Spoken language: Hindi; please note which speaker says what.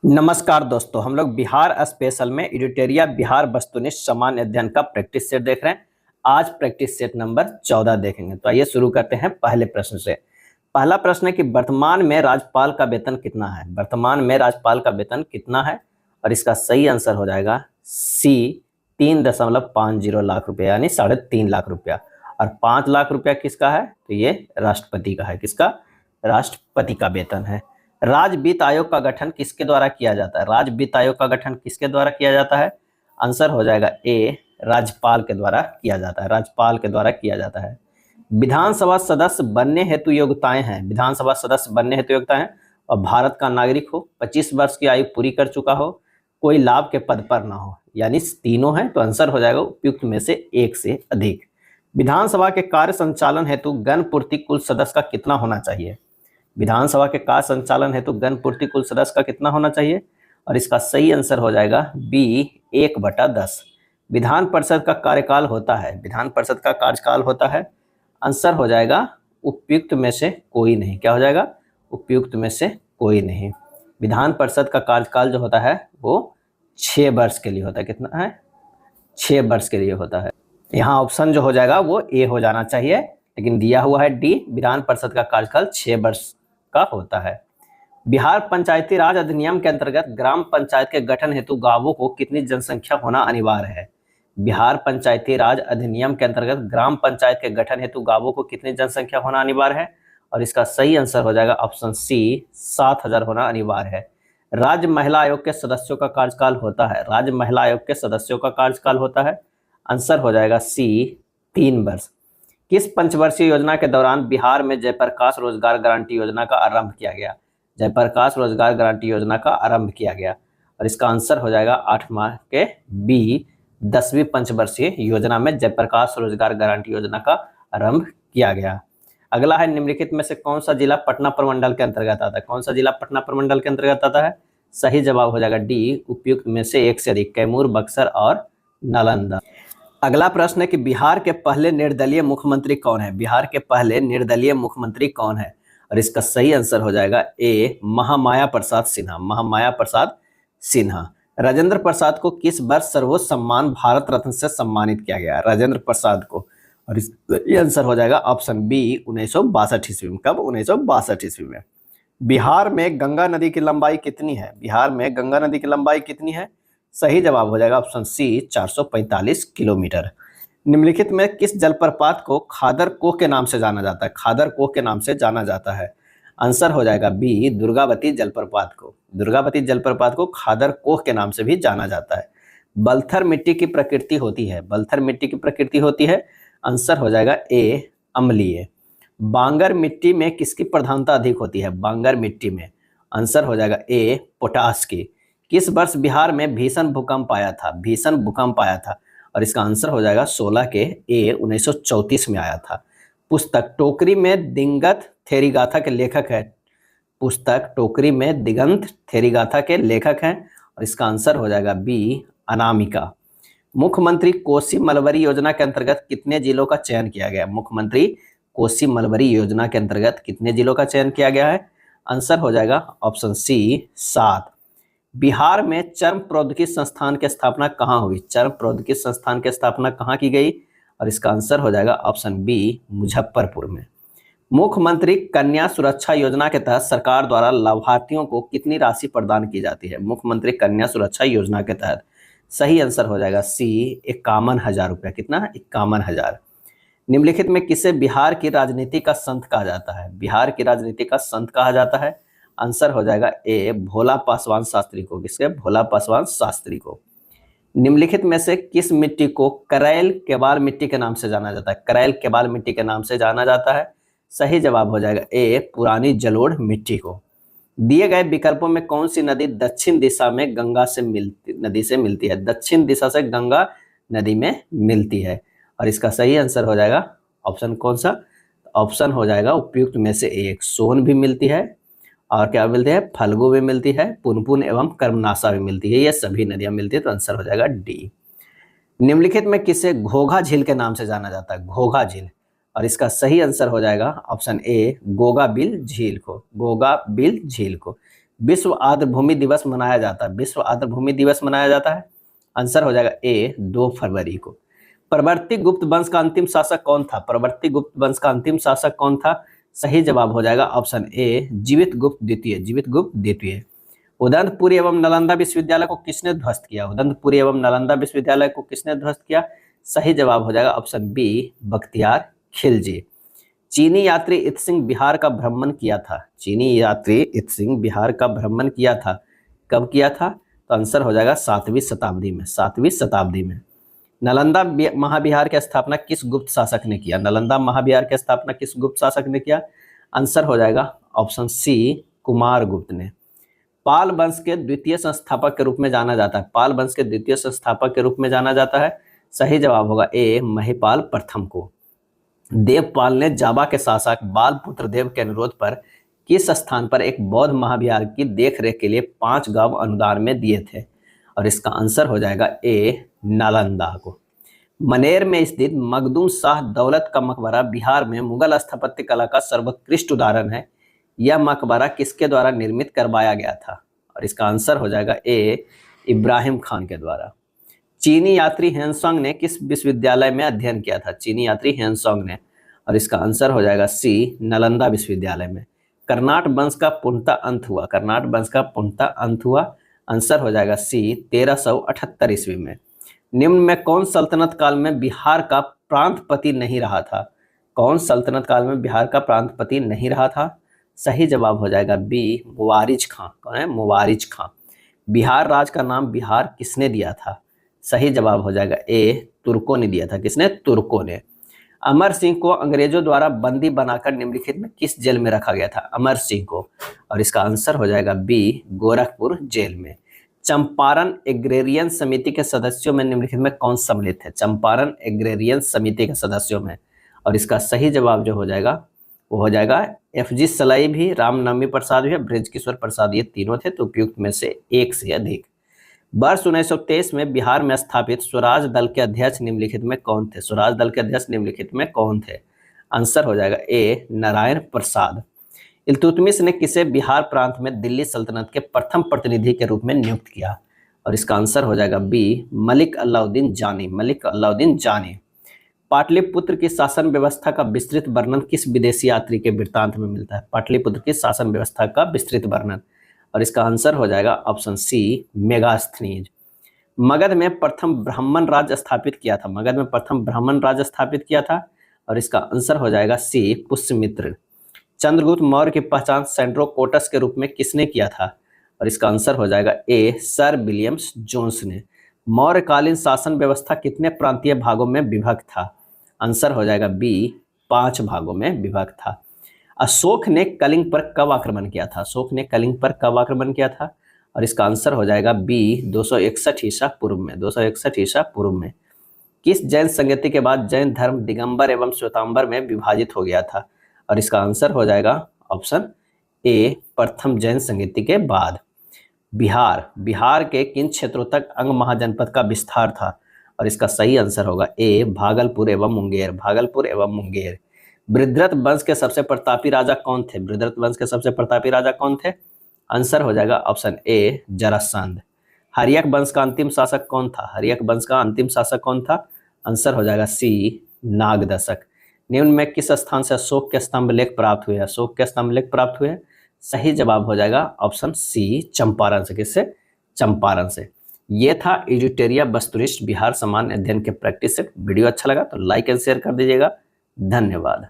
Speaker 1: नमस्कार दोस्तों, हम लोग बिहार स्पेशल में एडिटोरिया बिहार वस्तुनिष्ठ सामान्य अध्ययन का प्रैक्टिस सेट देख रहे हैं। आज प्रैक्टिस सेट नंबर 14 देखेंगे। तो आइए शुरू करते हैं पहले प्रश्न से। पहला प्रश्न है कि वर्तमान में राज्यपाल का वेतन कितना है। वर्तमान में राज्यपाल का वेतन कितना है, और इसका सही आंसर हो जाएगा सी 3.50 लाख रुपया, यानी 3.5 लाख रुपया। और 5 लाख रुपया किसका है, तो ये राष्ट्रपति का है। किसका? राष्ट्रपति का वेतन है। राज्य वित्त आयोग का गठन किसके द्वारा किया जाता है? राज्य वित्त आयोग का गठन किसके द्वारा किया जाता है? आंसर हो जाएगा ए, राज्यपाल के द्वारा किया जाता है। राज्यपाल के द्वारा किया जाता है। विधानसभा सदस्य बनने हेतु योग्यताएं हैं। विधानसभा सदस्य बनने हेतु योग्यताएं, और भारत का नागरिक हो, 25 वर्ष की आयु पूरी कर चुका हो, कोई लाभ के पद पर ना हो, यानी तीनों है। तो आंसर हो जाएगा उपयुक्त में से एक से अधिक। विधानसभा के कार्य संचालन हेतु गणपूर्ति कुल सदस्य का कितना होना चाहिए? विधानसभा के कार्य संचालन हेतु गणपूर्ति कुल सदस्य का कितना होना चाहिए? और इसका सही आंसर हो जाएगा बी 1/10। विधान परिषद का कार्यकाल होता है। विधान परिषद का कार्यकाल होता है। आंसर हो जाएगा उपयुक्त में से कोई नहीं। क्या हो जाएगा? उपयुक्त में से कोई नहीं। विधान परिषद का कार्यकाल जो होता है वो 6 वर्ष के लिए होता है। कितना है? 6 वर्ष के लिए होता है। यहाँ ऑप्शन जो हो जाएगा वो ए हो जाना चाहिए, लेकिन दिया हुआ है डी। विधान परिषद का कार्यकाल 6 वर्ष का होता है। बिहार पंचायती राज अधिनियम के अंतर्गत ग्राम पंचायत के गठन हेतु गांवों को कितनी जनसंख्या होना अनिवार्य है? बिहार पंचायती राज अधिनियम के अंतर्गत ग्राम पंचायत के गठन हेतु गांवों को कितनी जनसंख्या होना अनिवार्य है? और इसका सही आंसर हो जाएगा ऑप्शन सी 7,000 होना अनिवार्य है। राज्य महिला आयोग के सदस्यों का कार्यकाल होता है। राज्य महिला आयोग के सदस्यों का कार्यकाल होता है। आंसर हो जाएगा सी 3 वर्ष। किस पंचवर्षीय योजना के दौरान बिहार में जयप्रकाश रोजगार गारंटी योजना का आरंभ किया गया? जयप्रकाश रोजगार गारंटी योजना का आरंभ किया गया, और इसका आंसर हो जाएगा 8 माह के बी 10वीं पंचवर्षीय योजना में जयप्रकाश रोजगार गारंटी योजना का आरंभ किया गया। अगला है, निम्नलिखित में से कौन सा जिला पटना प्रमंडल के अंतर्गत आता है? कौन सा जिला पटना प्रमंडल के अंतर्गत आता है? सही जवाब हो जाएगा डी, उपयुक्त में से एक से अधिक, कैमूर, बक्सर और नालंदा। अगला प्रश्न है कि बिहार के पहले निर्दलीय मुख्यमंत्री कौन है? बिहार के पहले निर्दलीय मुख्यमंत्री कौन है? और इसका सही आंसर हो जाएगा ए, महामाया प्रसाद सिन्हा। महामाया प्रसाद सिन्हा। राजेंद्र प्रसाद को किस वर्ष सर्वोच्च सम्मान भारत रत्न से सम्मानित किया गया? राजेंद्र प्रसाद को, और इसका आंसर हो जाएगा ऑप्शन बी 1962 ईस्वी में। कब? 1962 ईस्वी में। बिहार में गंगा नदी की लंबाई कितनी है? बिहार में गंगा नदी की लंबाई कितनी है? सही जवाब हो जाएगा ऑप्शन सी 445 किलोमीटर। निम्नलिखित में किस जलप्रपात को खादर कोह के नाम से जाना जाता है? खादर कोह के नाम से जाना जाता है। आंसर हो जाएगा बी, दुर्गावती जलप्रपात को। दुर्गावती जलप्रपात को खादर कोह के नाम से भी जाना जाता है। बलथर मिट्टी की प्रकृति होती है। बलथर मिट्टी की प्रकृति होती है। आंसर हो जाएगा ए, अम्लीय। बांगर मिट्टी में किसकी प्रधानता अधिक होती है? बांगर मिट्टी में। आंसर हो जाएगा ए, पोटास की। किस वर्ष बिहार में भीषण भूकंप आया था? भीषण भूकंप आया था, और इसका आंसर हो जाएगा 16 के ए 1934 में आया था। पुस्तक टोकरी में दिगंत थेरीगाथा के लेखक है। पुस्तक टोकरी में दिगंत थेरीगाथा के लेखक हैं, और इसका आंसर हो जाएगा बी, अनामिका। मुख्यमंत्री कोसी मलबरी योजना के अंतर्गत कितने जिलों का चयन किया गया? मुख्यमंत्री कोसी मलबरी योजना के अंतर्गत कितने जिलों का चयन किया गया है? आंसर हो जाएगा ऑप्शन सी 7। बिहार में चर्म प्रौद्योगिकी संस्थान की स्थापना कहाँ हुई? चर्म प्रौद्योगिकी संस्थान की स्थापना कहाँ की गई? और इसका आंसर हो जाएगा ऑप्शन बी, मुजफ्फरपुर में। मुख्यमंत्री कन्या सुरक्षा योजना के तहत सरकार द्वारा लाभार्थियों को कितनी राशि प्रदान की जाती है? मुख्यमंत्री कन्या सुरक्षा योजना के तहत सही आंसर हो जाएगा सी, 51,000 रुपया। कितना? 51,000। निम्नलिखित में किसे बिहार की राजनीति का संत कहा जाता है? बिहार की राजनीति का संत कहा जाता है। आंसर हो जाएगा ए, भोला पासवान शास्त्री को। किसके? भोला पासवान शास्त्री को। निम्नलिखित में से किस मिट्टी को करैल केबाल मिट्टी के नाम से जाना जाता है? करैल केबाल मिट्टी के नाम से जाना जाता है। सही जवाब हो जाएगा ए, पुरानी जलोढ़ मिट्टी को। दिए गए विकल्पों में कौन सी नदी दक्षिण दिशा में गंगा से मिलती है? दक्षिण दिशा से गंगा नदी में मिलती है, और इसका सही आंसर हो जाएगा ऑप्शन कौन सा? ऑप्शन हो जाएगा उपयुक्त में से एक, सोन भी मिलती है, और क्या मिलती है? फल्गु भी मिलती है, पुनपुन एवं कर्मनाशा भी मिलती है। ये सभी नदियां मिलती है, तो आंसर हो जाएगा डी। निम्नलिखित में किसे घोघा झील के नाम से जाना जाता है? घोघा झील, और इसका सही आंसर हो जाएगा ऑप्शन ए, गोगाबिल झील को। गोगाबिल झील को। विश्व आर्द्र भूमि दिवस मनाया जाता है? विश्व आर्द्र भूमि दिवस मनाया जाता है, आंसर हो जाएगा ए 2 फरवरी को। परवर्ती गुप्त वंश का अंतिम शासक कौन था? परवर्ती गुप्त वंश का अंतिम शासक कौन था? सही जवाब हो जाएगा ऑप्शन ए जीवित गुप्त द्वितीय, जीवित गुप्त द्वितीय। उदंतपुरी एवं नालंदा विश्वविद्यालय को किसने ध्वस्त किया? उदंतपुरी एवं नालंदा विश्वविद्यालय को किसने ध्वस्त किया? सही जवाब हो जाएगा ऑप्शन बी बख्तियार खिलजी। चीनी यात्री इत्सिंग बिहार का भ्रमण किया था? चीनी यात्री इत्सिंग बिहार का भ्रमण किया था, कब किया था? तो आंसर हो जाएगा 7वीं शताब्दी में, 7वीं शताब्दी में। नालंदा महाविहार की स्थापना किस गुप्त शासक ने किया? नालंदा महाविहार की स्थापना किस गुप्त शासक ने किया? आंसर हो जाएगा ऑप्शन सी कुमारगुप्त ने। पाल वंश के द्वितीय संस्थापक के रूप में जाना जाता है? पाल वंश के द्वितीय संस्थापक के रूप में जाना जाता है, सही जवाब होगा ए महिपाल प्रथम को। देवपाल ने जावा के शासक बालपुत्र देव के अनुरोध पर किस स्थान पर एक बौद्ध महाविहार की देखरेख के लिए 5 गांव अनुदान में दिए थे? और इसका आंसर हो जाएगा ए नालंदा को। मनेर में स्थित मखदूम शाह दौलत का मकबरा बिहार में मुगल स्थापत्य कला का सर्वोत्कृष्ट उदाहरण है। यह मकबरा किसके द्वारा निर्मित करवाया गया था? और इसका आंसर हो जाएगा ए इब्राहिम खान के द्वारा। चीनी यात्री हेनसोंग ने किस विश्वविद्यालय में अध्ययन किया था? चीनी यात्री हेनसोंग ने, और इसका आंसर हो जाएगा सी नालंदा विश्वविद्यालय में। कर्नाट वंश का पूर्णतः अंत हुआ? कर्नाट वंश का पूर्णतः अंत हुआ, आंसर हो जाएगा सी 1378 ईस्वी में। निम्न में कौन सल्तनत काल में बिहार का प्रांतपति नहीं रहा था? कौन सल्तनत काल में बिहार का प्रांतपति नहीं रहा था? सही जवाब हो जाएगा बी मुवारिज खां। कौन है? मुवारिज खां। बिहार राज का नाम बिहार किसने दिया था? सही जवाब हो जाएगा ए तुर्कों ने दिया था। किसने? तुर्कों ने। अमर सिंह को अंग्रेजों द्वारा बंदी बनाकर निम्नलिखित में किस जेल में रखा गया था? अमर सिंह को, और इसका आंसर हो जाएगा बी गोरखपुर जेल में। चंपारण एग्रेरियन समिति के सदस्यों में निम्नलिखित में कौन सम्मिलित है? चंपारण एग्रेरियन समिति के सदस्यों में, और इसका सही जवाब जो हो जाएगा वो हो जाएगा FG सलाई भी, रामनवमी प्रसाद भी, बृजकिशोर प्रसाद, ये तीनों थे, तो उपयुक्त में से एक से अधिक। वर्ष 1923 में बिहार में स्थापित स्वराज दल के अध्यक्ष निम्नलिखित में कौन थे? स्वराज दल के अध्यक्ष निम्नलिखित में कौन थे? आंसर हो जाएगा ए नारायण प्रसाद। इल्तुतमिश ने किसे बिहार प्रांत में दिल्ली सल्तनत के प्रथम प्रतिनिधि के रूप में नियुक्त किया? और इसका आंसर हो जाएगा बी मलिक अलाउद्दीन जानी। मलिक अलाउद्दीन जानी। पाटलिपुत्र की शासन व्यवस्था का विस्तृत वर्णन किस विदेशी यात्री के वृत्तांत में मिलता है? पाटलिपुत्र की शासन व्यवस्था का विस्तृत वर्णन, और इसका आंसर हो जाएगा ऑप्शन सी मेगास्थनीज। मगध में प्रथम ब्राह्मण राज्य स्थापित किया था? मगध में प्रथम ब्राह्मण राज्य स्थापित किया था, और इसका आंसर हो जाएगा सी पुष्यमित्र। चंद्रगुप्त मौर्य की पहचान सेंड्रोकोटस के रूप में किसने किया था? और इसका आंसर हो जाएगा ए सर विलियम्स जोन्स ने। मौर्यकालीन शासन व्यवस्था कितने प्रांतीय भागों में विभक्त था? आंसर हो जाएगा बी 5 भागों में विभक्त था। अशोक ने कलिंग पर कब आक्रमण किया था? अशोक ने कलिंग पर कब आक्रमण किया था? और इसका आंसर हो जाएगा बी 261 ईसा पूर्व में, 261 ईसा पूर्व में। किस जैन संगति के बाद जैन धर्म दिगंबर एवं श्वेतांबर में विभाजित हो गया था? और इसका आंसर हो जाएगा ऑप्शन ए प्रथम जैन संगति के बाद। बिहार के किन क्षेत्रों तक अंग महाजनपद का विस्तार था? और इसका सही आंसर होगा ए भागलपुर एवं मुंगेर। भागलपुर एवं मुंगेर। बृहद्रथ वंश के सबसे प्रतापी राजा कौन थे? बृहद्रथ वंश के सबसे प्रतापी राजा कौन थे? आंसर हो जाएगा ऑप्शन ए जरासंध। हर्यक वंश का अंतिम शासक कौन था? हर्यक वंश का अंतिम शासक कौन था? आंसर हो जाएगा सी नागदशक। निम्न में किस स्थान से अशोक के स्तंभ लेख प्राप्त हुए? अशोक के स्तंभ लेख प्राप्त हुए। सही जवाब हो जाएगा ऑप्शन सी चंपारण से। किससे? चंपारण से। ये था एजुटेरिया वस्तुनिष्ठ बिहार सामान्य अध्ययन के प्रैक्टिस सेट। वीडियो अच्छा लगा तो लाइक एंड शेयर कर दीजिएगा। धन्यवाद।